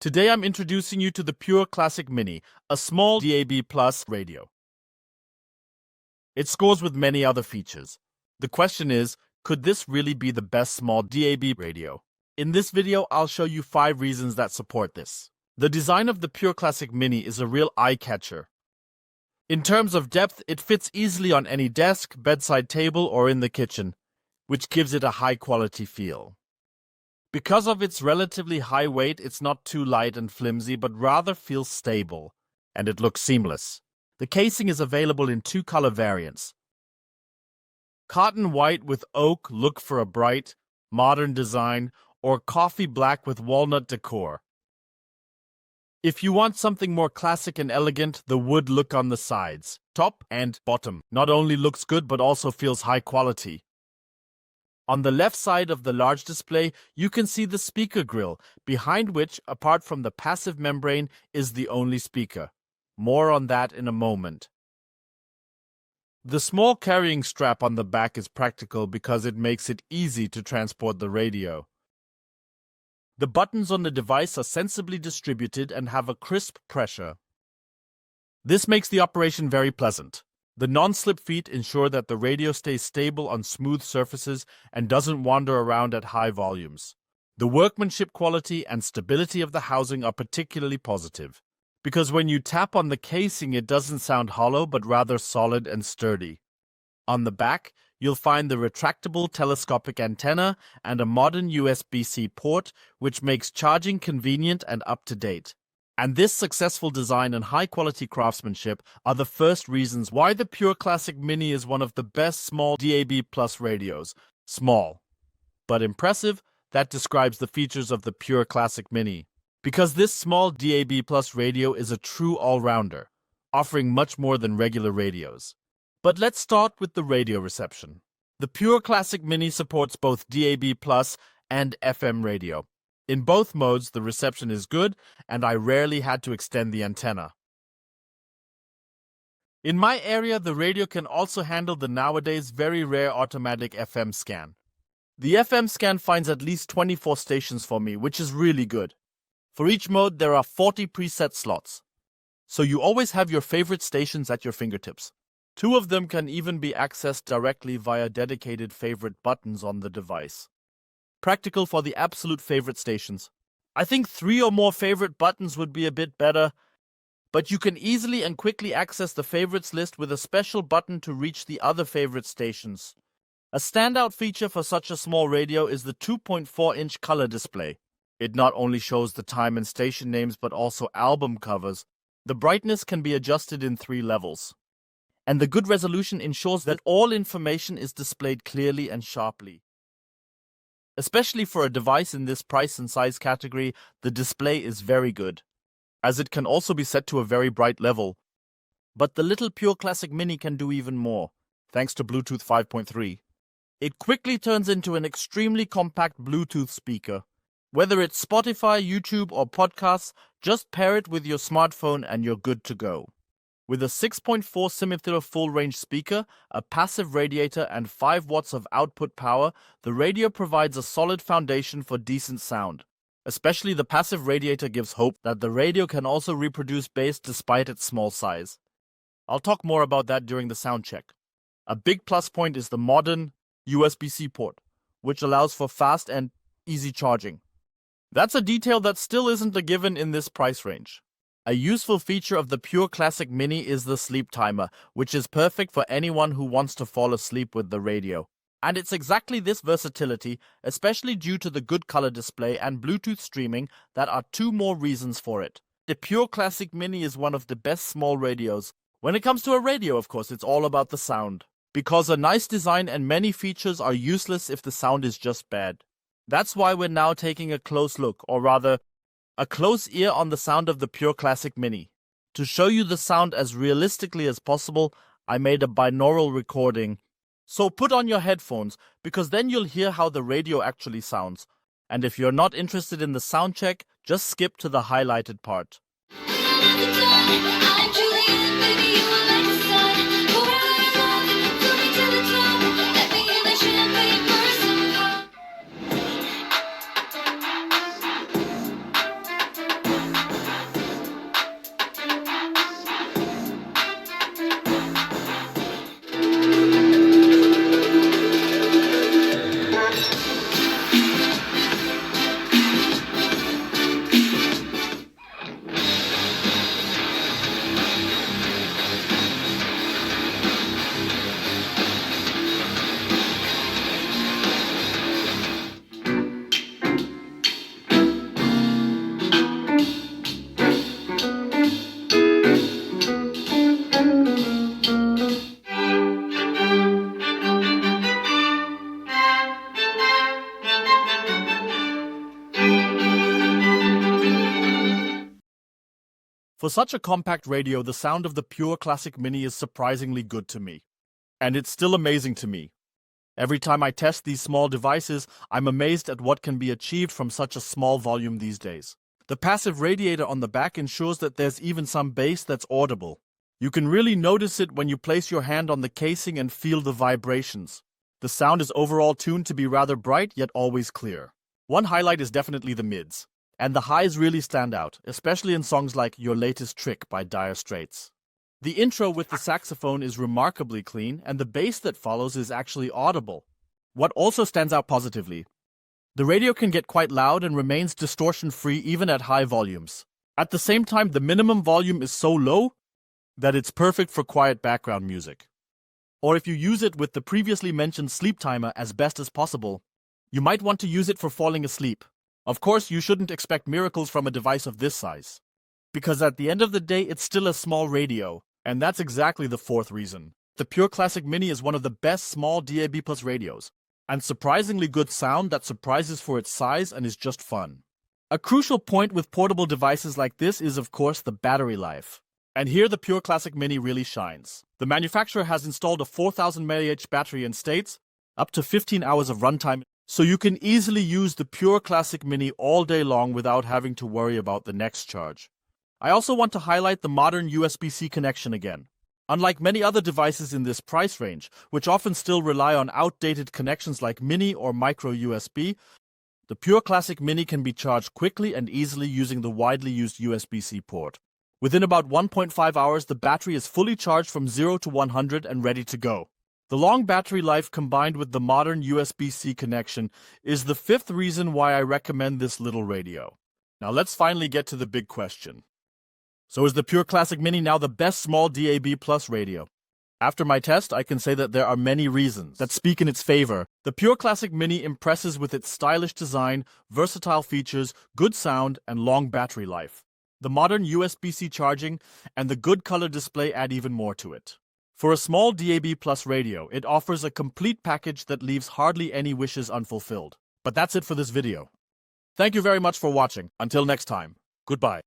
Today I'm introducing you to the Pure Classic Mini, a small DAB+ radio. It scores with many other features. The question is, could this really be the best small DAB radio? In this video, I'll show you 5 reasons that support this. The design of the Pure Classic Mini is a real eye-catcher. In terms of depth, it fits easily on any desk, bedside table, or in the kitchen, which gives it a high-quality feel. Because of its relatively high weight, it's not too light and flimsy, but rather feels stable, and it looks seamless. The casing is available in 2 color variants. Cotton white with oak, look for a bright, modern design, or coffee black with walnut decor. If you want something more classic and elegant, the wood look on the sides, top and bottom, not only looks good but also feels high quality. On the left side of the large display, you can see the speaker grill, behind which, apart from the passive membrane, is the only speaker. More on that in a moment. The small carrying strap on the back is practical because it makes it easy to transport the radio. The buttons on the device are sensibly distributed and have a crisp pressure. This makes the operation very pleasant. The non-slip feet ensure that the radio stays stable on smooth surfaces and doesn't wander around at high volumes. The workmanship quality and stability of the housing are particularly positive, because when you tap on the casing it doesn't sound hollow but rather solid and sturdy. On the back, you'll find the retractable telescopic antenna and a modern USB-C port, which makes charging convenient and up-to-date. And this successful design and high-quality craftsmanship are the first reasons why the Pure Classic Mini is one of the best small DAB+ radios. Small, but impressive, that describes the features of the Pure Classic Mini. Because this small DAB+ radio is a true all-rounder, offering much more than regular radios. But let's start with the radio reception. The Pure Classic Mini supports both DAB+ and FM radio. In both modes, the reception is good, and I rarely had to extend the antenna. In my area, the radio can also handle the nowadays very rare automatic FM scan. The FM scan finds at least 24 stations for me, which is really good. For each mode, there are 40 preset slots, so you always have your favorite stations at your fingertips. 2 of them can even be accessed directly via dedicated favorite buttons on the device. Practical for the absolute favorite stations. I think 3 or more favorite buttons would be a bit better, but you can easily and quickly access the favorites list with a special button to reach the other favorite stations. A standout feature for such a small radio is the 2.4-inch color display. It not only shows the time and station names but also album covers. The brightness can be adjusted in 3 levels. And the good resolution ensures that all information is displayed clearly and sharply. Especially for a device in this price and size category, the display is very good, as it can also be set to a very bright level. But the little Pure Classic Mini can do even more, thanks to Bluetooth 5.3. It quickly turns into an extremely compact Bluetooth speaker. Whether it's Spotify, YouTube, or podcasts, just pair it with your smartphone and you're good to go. With a 6.4 symmetrical full-range speaker, a passive radiator, and 5 watts of output power, the radio provides a solid foundation for decent sound. Especially the passive radiator gives hope that the radio can also reproduce bass despite its small size. I'll talk more about that during the sound check. A big plus point is the modern USB-C port, which allows for fast and easy charging. That's a detail that still isn't a given in this price range. A useful feature of the Pure Classic Mini is the sleep timer, which is perfect for anyone who wants to fall asleep with the radio. And it's exactly this versatility, especially due to the good color display and Bluetooth streaming, that are 2 more reasons for it. The Pure Classic Mini is one of the best small radios. When it comes to a radio, of course, it's all about the sound. Because a nice design and many features are useless if the sound is just bad. That's why we're now taking a close look, or rather, a close ear on the sound of the Pure Classic Mini. To show you the sound as realistically as possible, I made a binaural recording. So put on your headphones, because then you'll hear how the radio actually sounds. And if you're not interested in the sound check, just skip to the highlighted part. For such a compact radio, the sound of the Pure Classic Mini is surprisingly good to me. And it's still amazing to me. Every time I test these small devices, I'm amazed at what can be achieved from such a small volume these days. The passive radiator on the back ensures that there's even some bass that's audible. You can really notice it when you place your hand on the casing and feel the vibrations. The sound is overall tuned to be rather bright yet always clear. One highlight is definitely the mids. And the highs really stand out, especially in songs like Your Latest Trick by Dire Straits. The intro with the saxophone is remarkably clean, and the bass that follows is actually audible. What also stands out positively: the radio can get quite loud and remains distortion-free even at high volumes. At the same time, the minimum volume is so low that it's perfect for quiet background music. Or if you use it with the previously mentioned sleep timer as best as possible, you might want to use it for falling asleep. Of course, you shouldn't expect miracles from a device of this size, because at the end of the day, it's still a small radio. And that's exactly the fourth reason. The Pure Classic Mini is one of the best small DAB+ radios, and surprisingly good sound that surprises for its size and is just fun. A crucial point with portable devices like this is, of course, the battery life. And here the Pure Classic Mini really shines. The manufacturer has installed a 4000 mAh battery and states up to 15 hours of runtime, so you can easily use the Pure Classic Mini all day long without having to worry about the next charge. I also want to highlight the modern USB-C connection again. Unlike many other devices in this price range, which often still rely on outdated connections like mini or micro USB, the Pure Classic Mini can be charged quickly and easily using the widely used USB-C port. Within about 1.5 hours, the battery is fully charged from 0 to 100 and ready to go. The long battery life combined with the modern USB-C connection is the fifth reason why I recommend this little radio. Now let's finally get to the big question. So is the Pure Classic Mini now the best small DAB+ radio? After my test, I can say that there are many reasons that speak in its favor. The Pure Classic Mini impresses with its stylish design, versatile features, good sound, and long battery life. The modern USB-C charging and the good color display add even more to it. For a small DAB+ radio, it offers a complete package that leaves hardly any wishes unfulfilled. But that's it for this video. Thank you very much for watching. Until next time, goodbye.